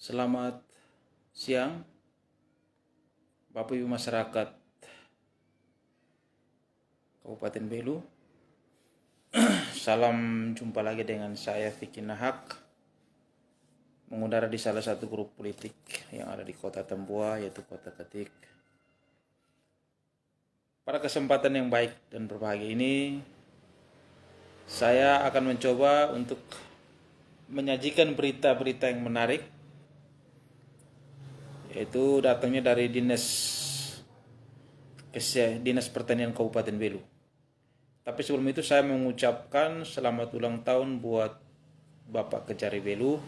Selamat siang, Bapak Ibu masyarakat Kabupaten Belu. Salam jumpa lagi dengan saya Vicky Nahak, mengudara di salah satu grup politik yang ada di Kota Tambua, yaitu Kota Ketik. Pada kesempatan yang baik dan berbahagia ini, saya akan mencoba untuk menyajikan berita-berita yang menarik, yaitu datangnya dari Dinas Pertanian Kabupaten Belu. Tapi sebelum itu saya mengucapkan selamat ulang tahun buat Bapak Kejari Belu.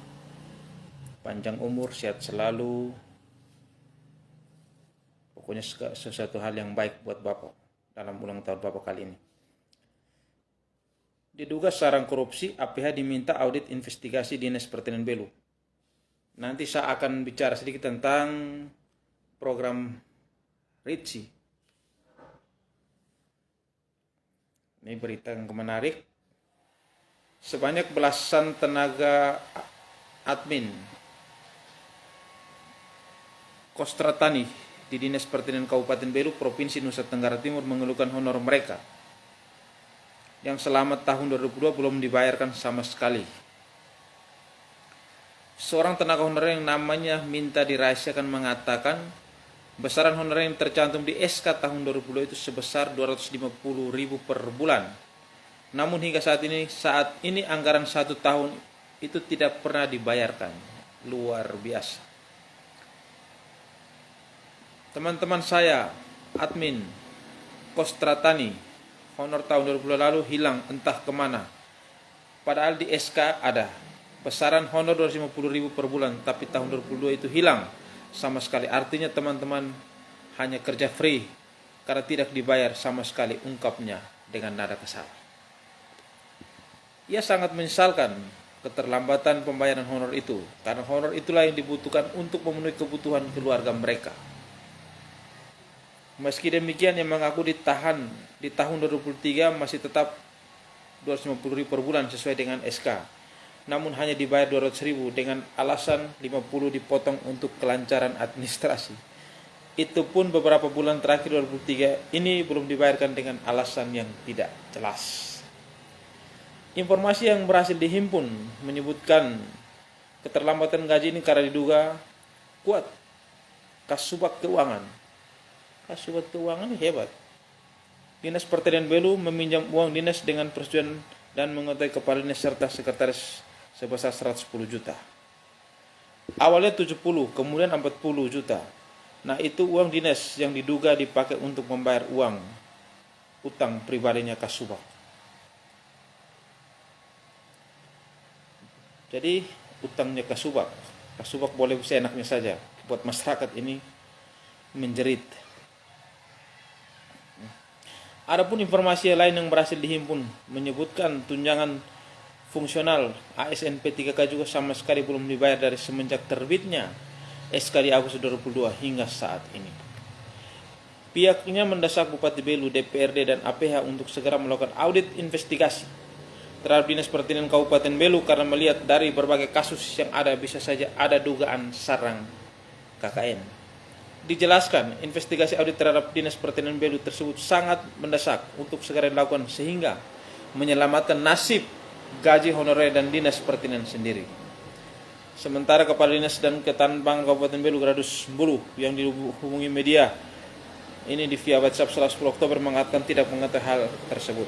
Panjang umur, sehat selalu. Pokoknya sesuatu hal yang baik buat Bapak dalam ulang tahun Bapak kali ini. Diduga sarang korupsi, APH diminta audit investigasi Dinas Pertanian Belu. Nanti saya akan bicara sedikit tentang program RITSI. Ini berita yang menarik. Sebanyak belasan tenaga admin Kostratani di Dinas Pertanian Kabupaten Belu, Provinsi Nusa Tenggara Timur mengeluhkan honor mereka yang selama tahun 2002 belum dibayarkan sama sekali. Seorang tenaga honorer yang namanya minta dirahasiakan mengatakan besaran honorer yang tercantum di SK tahun 2002 itu sebesar 250.000 per bulan. Namun hingga saat ini anggaran 1 tahun itu tidak pernah dibayarkan. Luar biasa. Teman-teman saya, admin Kostratani, honor tahun 2002 lalu hilang entah kemana. Padahal di SK ada besaran honor 250.000 per bulan, tapi tahun 2002 itu hilang sama sekali. Artinya teman-teman hanya kerja free karena tidak dibayar sama sekali, ungkapnya dengan nada kesal. Ia sangat menyesalkan keterlambatan pembayaran honor itu, karena honor itulah yang dibutuhkan untuk memenuhi kebutuhan keluarga mereka. Meski demikian, yang mengaku ditahan di tahun 2003 masih tetap 250.000 per bulan sesuai dengan SK. Namun hanya dibayar 200.000 dengan alasan 50 dipotong untuk kelancaran administrasi. Itu pun beberapa bulan terakhir 2003 ini belum dibayarkan dengan alasan yang tidak jelas. Informasi yang berhasil dihimpun menyebutkan keterlambatan gaji ini karena diduga kuat Kasubag Keuangan. Kasubag Keuangan ini hebat. Dinas Pertanian Belu meminjam uang dinas dengan persetujuan dan mengetahui kepala dinas serta sekretaris sebesar 110 juta. Awalnya 70, kemudian 40 juta. Nah, itu uang dinas yang diduga dipakai untuk membayar uang utang pribadinya Kasubag. Jadi, utangnya Kasubag boleh seenaknya saja. Buat masyarakat ini menjerit. Adapun informasi lain yang berhasil dihimpun menyebutkan tunjangan fungsional ASN P3K juga sama sekali belum dibayar dari semenjak terbitnya SK di Agustus 2002 hingga saat ini. Pihaknya mendesak Bupati Belu, DPRD dan APH untuk segera melakukan audit investigasi terhadap Dinas Pertanian Kabupaten Belu karena melihat dari berbagai kasus yang ada bisa saja ada dugaan sarang KKN. Dijelaskan, investigasi audit terhadap Dinas Pertanian Belu tersebut sangat mendesak untuk segera dilakukan sehingga menyelamatkan nasib gaji honorer dan Dinas Pertanian sendiri. Sementara Kepala Dinas dan Ketanbangan Kabupaten Belu Gradus Bulu yang dihubungi media ini di via WhatsApp setelah 10 Oktober mengatakan tidak mengetahui hal tersebut.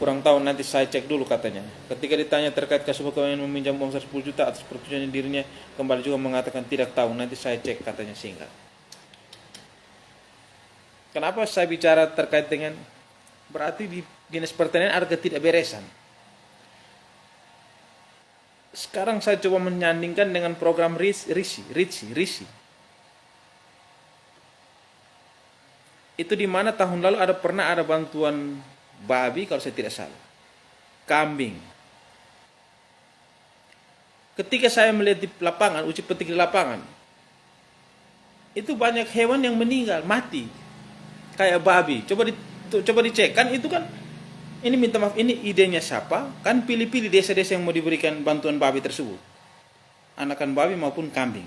Kurang tahu, nanti saya cek dulu katanya. Ketika ditanya terkait kasus yang meminjam uang 10 juta atas persetujuan dirinya, kembali juga mengatakan tidak tahu, nanti saya cek katanya singkat. Kenapa saya bicara terkait dengan berarti di Dinas Pertanian ada ketidakberesan. Sekarang saya coba menyandingkan dengan program RITSI. Itu di mana tahun lalu pernah ada bantuan babi kalau saya tidak salah. Kambing. Ketika saya melihat di lapangan, uji petik di lapangan, itu banyak hewan yang meninggal, mati. Kayak babi. Coba dicek, kan itu kan ini minta maaf, ini idenya siapa? Kan pilih-pilih desa-desa yang mau diberikan bantuan babi tersebut. anakan babi maupun kambing.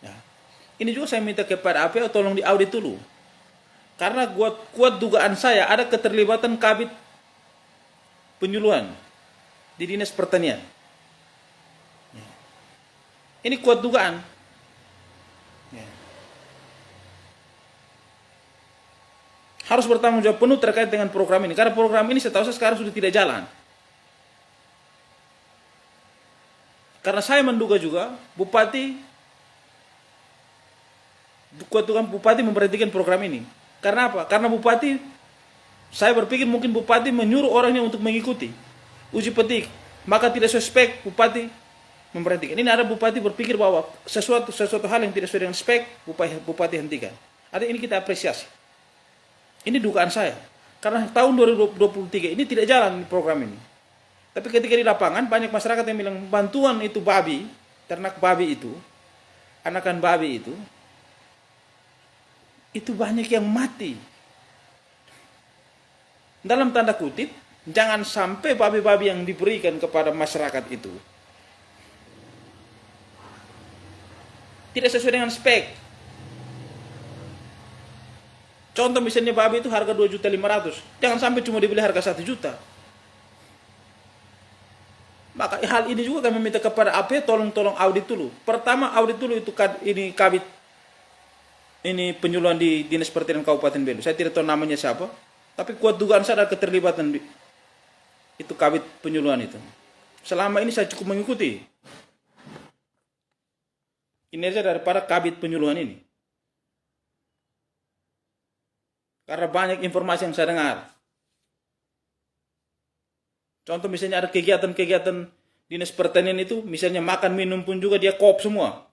Ya. Ini juga saya minta kepada APO tolong diaudit dulu. Karena kuat dugaan saya ada keterlibatan kabit penyuluhan di Dinas Pertanian. Ya. Ini kuat dugaan. Ya. Harus bertanggung jawab penuh terkait dengan program ini. Karena program ini setahu saya sekarang sudah tidak jalan. Karena saya menduga juga kuat dugaan Bupati memperhatikan program ini. Karena apa? Karena Bupati, saya berpikir mungkin Bupati menyuruh orangnya untuk mengikuti uji petik. Maka tidak suspek Bupati memperhatikan. Ini ada Bupati berpikir bahwa sesuatu hal yang tidak sesuai dengan spek, Bupati hentikan. Artinya ini kita apresiasi. Ini dugaan saya. Karena tahun 2023 ini tidak jalan program ini. Tapi ketika di lapangan banyak masyarakat yang bilang bantuan itu babi, ternak babi itu, anakan babi itu banyak yang mati. Dalam tanda kutip, jangan sampai babi-babi yang diberikan kepada masyarakat itu tidak sesuai dengan spek. Contoh misalnya babi itu harga 2.500.000, jangan sampai cuma dibeli harga 1 juta. Maka hal ini juga kami minta kepada AP tolong audit dulu. Pertama audit dulu itu ini kabit ini penyuluhan di Dinas Pertanian Kabupaten Belu. Saya tidak tahu namanya siapa, tapi kuat dugaan saya ada keterlibatan itu kabit penyuluhan itu. Selama ini saya cukup mengikuti kinerja daripada kabit penyuluhan ini. Karena banyak informasi yang saya dengar. Contoh misalnya ada kegiatan-kegiatan Dinas Pertanian itu, misalnya makan minum pun juga dia koop semua.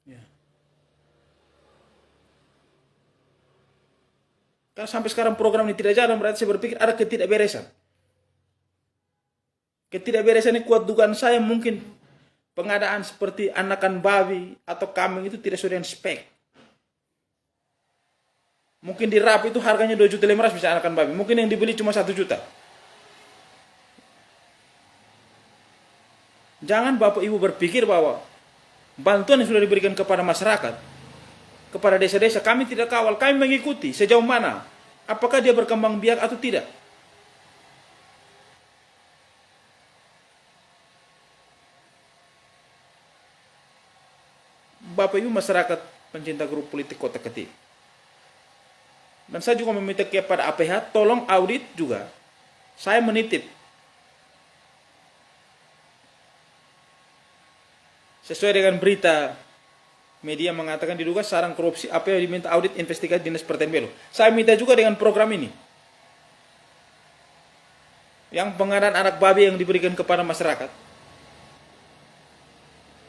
Ya. Karena sampai sekarang program ini tidak jalan, berarti saya berpikir ada ketidakberesan. Ketidakberesan ini kuat dugaan saya mungkin pengadaan seperti anakan babi atau kambing itu tidak sesuai dengan spek. Mungkin di RAP itu harganya 2.500.000 bisa anakan babi. Mungkin yang dibeli cuma 1 juta. Jangan Bapak Ibu berpikir bahwa bantuan yang sudah diberikan kepada masyarakat, kepada desa-desa, kami tidak kawal, kami mengikuti sejauh mana. Apakah dia berkembang biak atau tidak. Bapak Ibu masyarakat pencinta grup politik Kota Ketik. Dan saya juga meminta kepada APH, tolong audit juga. Saya menitip. Sesuai dengan berita media mengatakan diduga sarang korupsi, APH diminta audit investigasi Dinas Pertanian Belu. Saya minta juga dengan program ini. Yang pengadaan anak babi yang diberikan kepada masyarakat.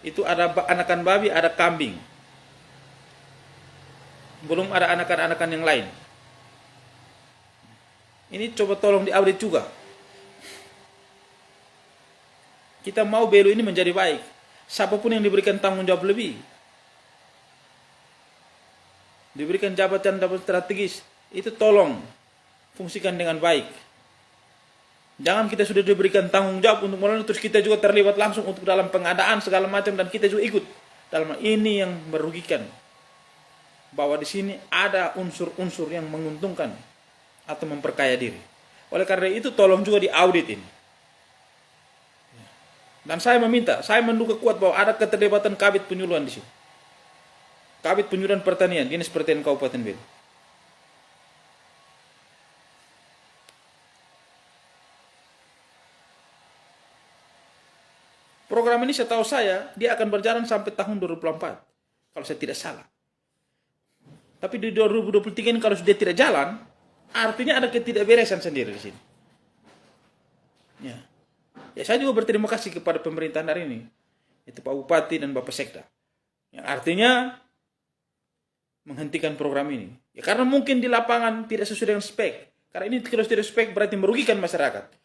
Itu ada anakan babi, ada kambing. Belum ada anakan-anakan yang lain. Ini coba tolong diaudit juga. Kita mau Belu ini menjadi baik. Siapapun yang diberikan tanggung jawab lebih, diberikan jabatan strategis, itu tolong fungsikan dengan baik. Jangan kita sudah diberikan tanggung jawab untuk melalui terus kita juga terlibat langsung untuk dalam pengadaan segala macam dan kita juga ikut dalam ini yang merugikan. Bahwa di sini ada unsur-unsur yang menguntungkan atau memperkaya diri. Oleh karena itu tolong juga diaudit ini. Dan saya menduga kuat bahwa ada keterlibatan kabit penyuluhan di sini. Kabit penyuluhan pertanian, Dinas Pertanian Kabupaten Belu. Program ini setahu saya dia akan berjalan sampai tahun 2024 kalau saya tidak salah. Tapi di 2023 ini kalau sudah tidak jalan, artinya ada ketidakberesan sendiri di sini. Ya, saya juga berterima kasih kepada pemerintahan hari ini, itu Pak Bupati dan Bapak Sekda, yang artinya menghentikan program ini. Ya, karena mungkin di lapangan tidak sesuai dengan spek. Karena ini kalau tidak spek berarti merugikan masyarakat.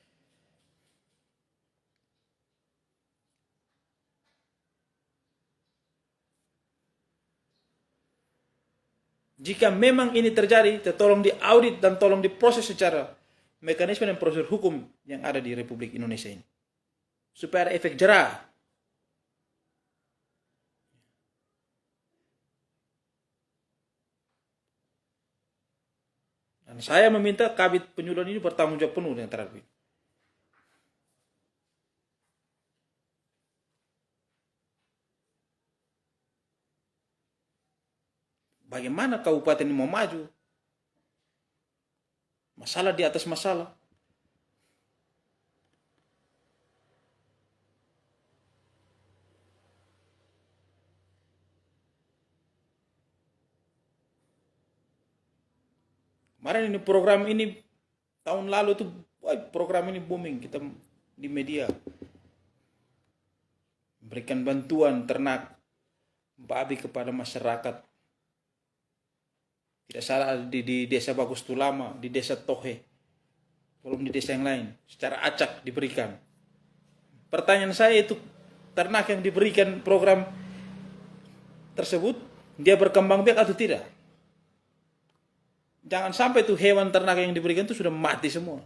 Jika memang ini terjadi, tolong diaudit dan tolong diproses secara mekanisme dan prosedur hukum yang ada di Republik Indonesia ini. supaya ada efek jerah. Dan saya meminta Kabid Penyuluhan ini bertanggung jawab penuh dengan terhadap ini. Bagaimana kabupaten ini mau maju? Masalah di atas masalah. Kemarin ini program ini tahun lalu tuh program ini booming kita di media. Berikan bantuan ternak babi kepada masyarakat. Tidak salah di desa Bagus Tulama, di desa Tohe, belum di desa yang lain. Secara acak diberikan. Pertanyaan saya itu ternak yang diberikan program tersebut, dia berkembang biak atau tidak? Jangan sampai tuh hewan ternak yang diberikan itu sudah mati semua.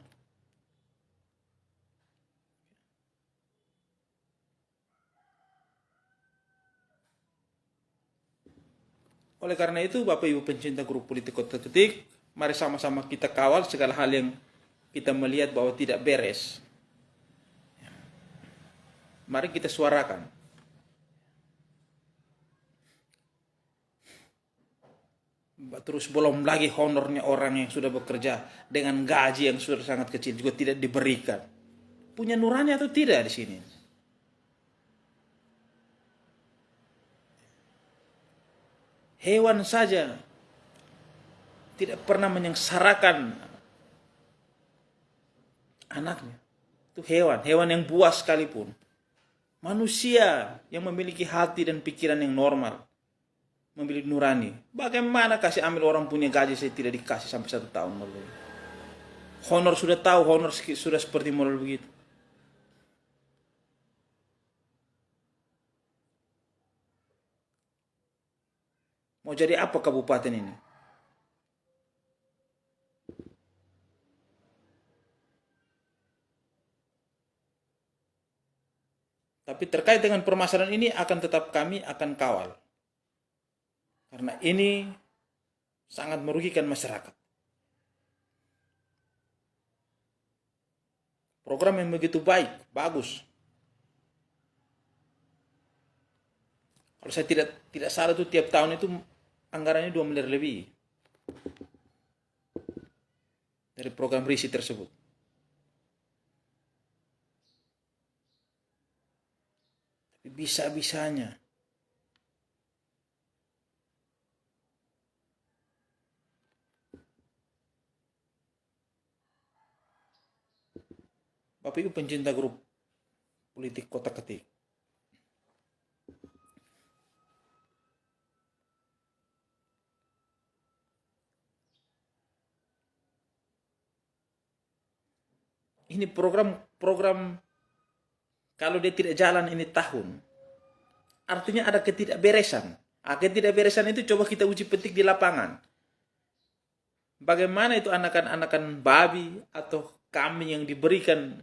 Oleh karena itu, Bapak Ibu pencinta grup politik Kota Ketik, mari sama-sama kita kawal segala hal yang kita melihat bahwa tidak beres. Mari kita suarakan. Terus belum lagi honornya orang yang sudah bekerja dengan gaji yang sudah sangat kecil juga tidak diberikan. Punya nurani atau tidak di sini? Hewan saja tidak pernah menyengsarakan anaknya. Itu hewan yang buas sekalipun. Manusia yang memiliki hati dan pikiran yang normal, memiliki nurani. Bagaimana kasih ambil orang punya gaji saya tidak dikasih sampai 1 tahun lalu. Honor sudah tahu, honor sudah seperti model begitu. Mau jadi apa kabupaten ini? Tapi terkait dengan permasalahan ini kami akan kawal. Karena ini sangat merugikan masyarakat. Program yang begitu baik, bagus. Kalau saya tidak salah tuh tiap tahun itu anggarannya 2 miliar lebih dari program RISI tersebut. Tapi bisa-bisanya Bapak Ibu pencinta grup politik Kota Ketik, ini program kalau dia tidak jalan ini tahun, artinya ada ketidakberesan. Ketidakberesan itu coba kita uji petik di lapangan. Bagaimana itu anakan-anakan babi atau kambing yang diberikan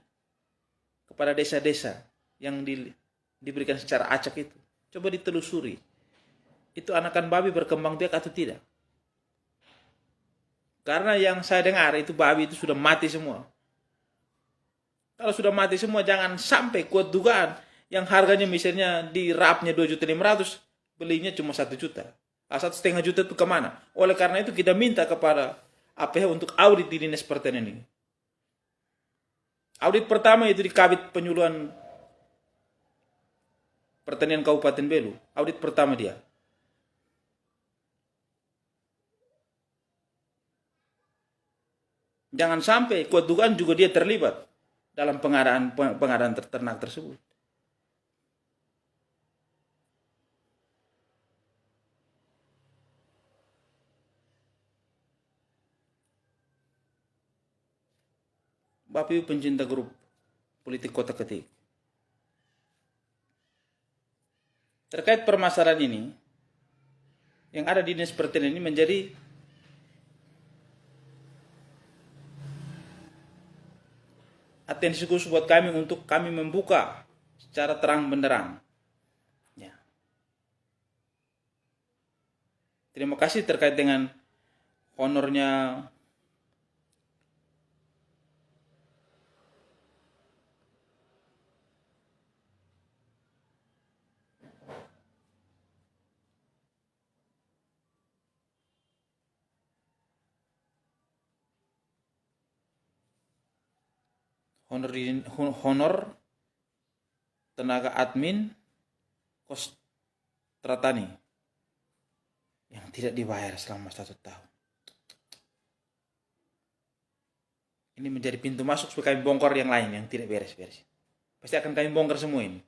kepada desa-desa yang diberikan secara acak itu. Coba ditelusuri. Itu anakan babi berkembang biak atau tidak? Karena yang saya dengar itu babi itu sudah mati semua. Kalau sudah mati semua, jangan sampai kuat dugaan yang harganya misalnya di rapnya 2.500.000, belinya cuma 1 juta. 1,5 juta itu kemana? Oleh karena itu kita minta kepada APH untuk audit di Dinas Pertanian ini. Audit pertama itu di Kabid Penyuluhan Pertanian Kabupaten Belu. Audit pertama dia. Jangan sampai kuat dugaan juga dia terlibat dalam pengadaan ternak tersebut. Bapak Ibu pencinta grup politik Kota Ketik, terkait permasalahan ini yang ada di Dinas Pertanian ini menjadi atensi khusus buat kami untuk kami membuka secara terang benderang. Ya. Terima kasih terkait dengan honornya honor tenaga admin kos Tratani yang tidak dibayar selama 1 tahun. Ini menjadi pintu masuk supaya kami bongkar yang lain yang tidak beres-beres. Pasti akan kami bongkar semua ini.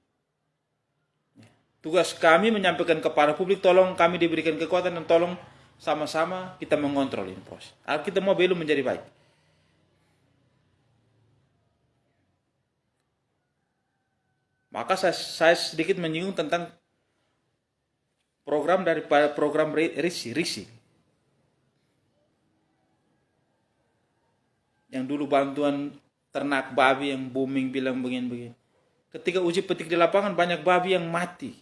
Tugas kami menyampaikan kepada publik, tolong kami diberikan kekuatan dan tolong sama-sama kita mengontrol ini proses. Agar kita mau belum menjadi baik. Maka saya sedikit menyinggung tentang program daripada program RISI. Yang dulu bantuan ternak babi yang booming bilang begini-begini. Ketika uji petik di lapangan banyak babi yang mati.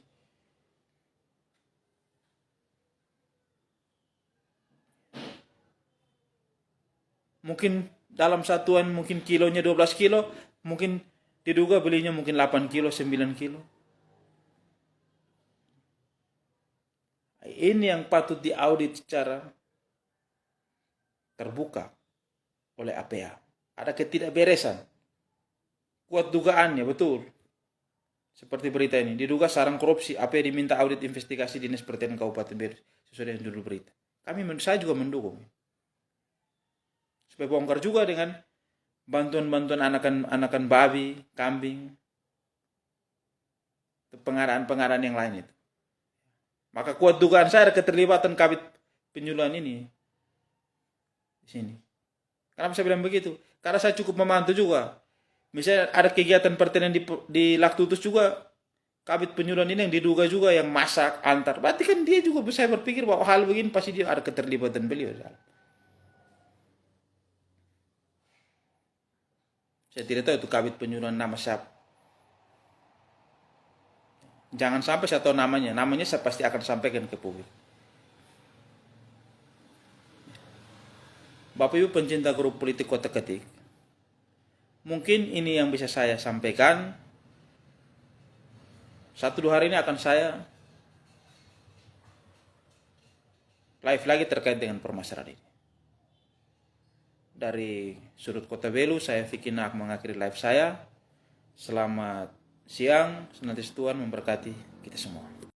Mungkin dalam satuan mungkin kilonya 12 kilo, mungkin diduga belinya mungkin 8 kilo, 9 kilo. Ini yang patut diaudit secara terbuka oleh APA. Ada ketidakberesan. Kuat dugaannya, betul. Seperti berita ini, diduga sarang korupsi, APA diminta audit investigasi Dinas Pertanian Kabupaten Beru. Sesuai dengan judul berita. Saya juga mendukung. Supaya bongkar juga dengan bantuan-bantuan anakan babi, kambing, pengadaan yang lain itu. Maka kuat dugaan saya ada keterlibatan kabit penyuluhan ini di sini. Kenapa saya bilang begitu? Karena saya cukup memantau juga. Misalnya ada kegiatan pertanian di Laktutus juga, kabit penyuluhan ini yang diduga juga yang masak antar. Berarti kan dia juga, saya berpikir bahwa hal begini pasti dia ada keterlibatan beliau. Saya tidak tahu itu kabit penyuluhan nama siapa. Jangan sampai saya tahu namanya. Namanya saya pasti akan sampaikan ke publik. Bapak Ibu pencinta grup politik Kota Ketik, mungkin ini yang bisa saya sampaikan. 1-2 hari ini akan saya live lagi terkait dengan permasalahan ini. Dari sudut Kota Belu, saya Vicky Nak mengakhiri live saya. Selamat siang, senantiasa Tuhan memberkati kita semua.